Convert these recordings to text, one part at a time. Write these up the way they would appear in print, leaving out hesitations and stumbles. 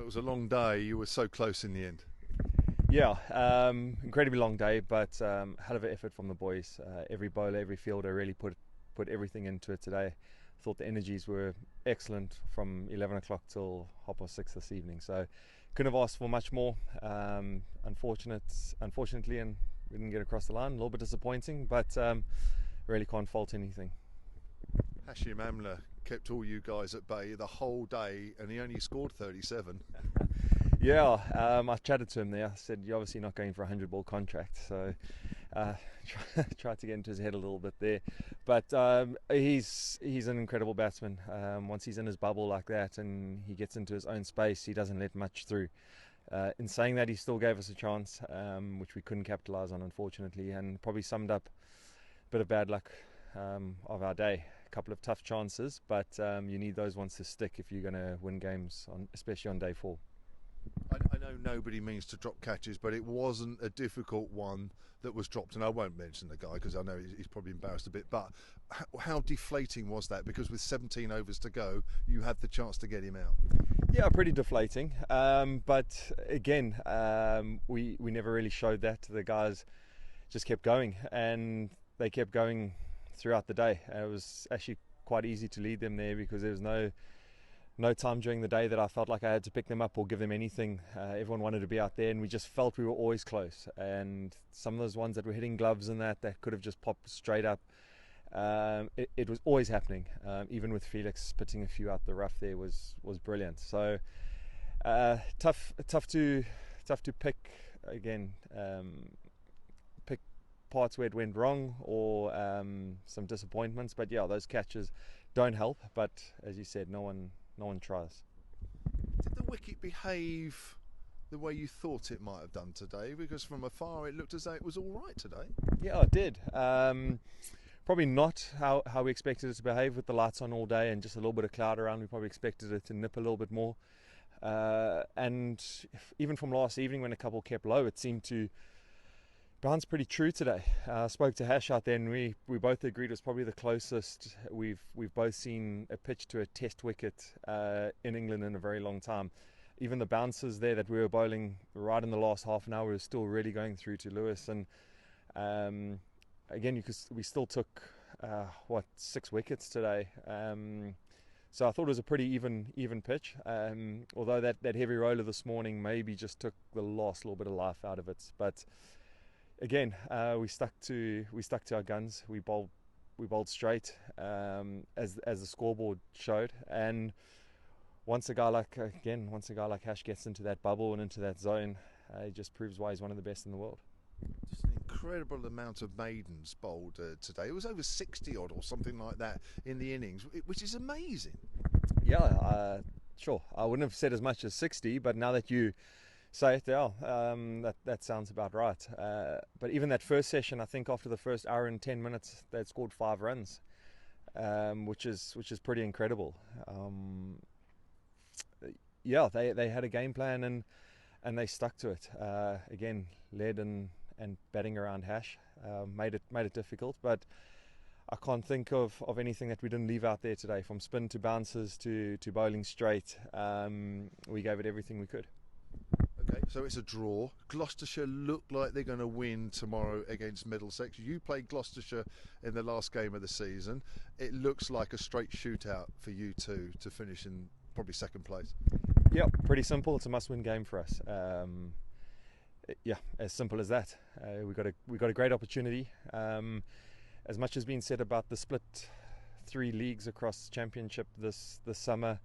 it was a long day. You were so close in the end. Yeah, incredibly long day, but hell of an effort from the boys. Every bowler, every fielder really put everything into it today. Thought the energies were excellent from 11 o'clock till 6:30 this evening. So couldn't have asked for much more. Unfortunately, and we didn't get across the line. A little bit disappointing, but really can't fault anything. Hashim Amla kept all you guys at bay the whole day, and he only scored 37. Yeah, I chatted to him there. I said, you're obviously not going for a 100-ball contract, so tried to get into his head a little bit there. But he's an incredible batsman. Once he's in his bubble like that and he gets into his own space, he doesn't let much through. In saying that, he still gave us a chance, which we couldn't capitalise on, unfortunately, and probably summed up a bit of bad luck of our day. A couple of tough chances, but you need those ones to stick if you're going to win games, especially on day 4. I know nobody means to drop catches, but it wasn't a difficult one that was dropped, and I won't mention the guy because I know he's probably embarrassed a bit, but how deflating was that? Because with 17 overs to go, you had the chance to get him out. Yeah, pretty deflating, but again, we never really showed that. The guys just kept going, and they kept going throughout the day. It was actually quite easy to lead them there because there was no time during the day that I felt like I had to pick them up or give them anything. Everyone wanted to be out there, and we just felt we were always close. And some of those ones that were hitting gloves and that could have just popped straight up. It was always happening. Even with Felix spitting a few out the rough there was brilliant. So tough to pick again. Pick parts where it went wrong or some disappointments. But yeah, those catches don't help. But as you said, no one tries. Did the wicket behave the way you thought it might have done today? Because from afar it looked as though it was all right today. Yeah, it did. Probably not how we expected it to behave with the lights on all day and just a little bit of cloud around. We probably expected it to nip a little bit more. And even from last evening when a couple kept low, it seemed to bounce pretty true today. I spoke to Hash out there, and we both agreed it was probably the closest we've both seen a pitch to a test wicket in England in a very long time. Even the bounces there that we were bowling right in the last half an hour were still really going through to Rues, and again we still took 6 wickets today. So I thought it was a pretty even pitch. Although that heavy roller this morning maybe just took the last little bit of life out of it, but. Again, we stuck to our guns. We bowled straight as the scoreboard showed. And once a guy like Hash gets into that bubble and into that zone, it just proves why he's one of the best in the world. Just an incredible amount of maidens bowled today. It was over 60 odd or something like that in the innings, which is amazing. Yeah, sure. I wouldn't have said as much as 60, but now that you say it, yeah, that sounds about right. But even that first session, I think after the first hour and 10 minutes, they'd scored 5 runs, which is pretty incredible. Yeah, they had a game plan and they stuck to it. Again, led and batting around Hash made it difficult, but I can't think of anything that we didn't leave out there today. From spin to bounces to bowling straight, we gave it everything we could. Okay, so it's a draw. Gloucestershire look like they're going to win tomorrow against Middlesex. You played Gloucestershire in the last game of the season. It looks like a straight shootout for you two to finish in probably second place. Yeah, pretty simple. It's a must-win game for us. Yeah, as simple as that. We got a great opportunity. As much has been said about the split 3 leagues across Championship this summer.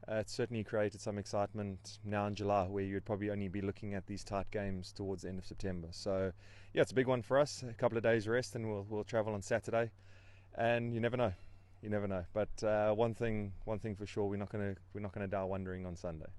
It certainly created some excitement now in July, where you'd probably only be looking at these tight games towards the end of September. So, yeah, it's a big one for us. A couple of days rest, and we'll travel on Saturday. And you never know. But one thing for sure, we're not gonna die wondering on Sunday.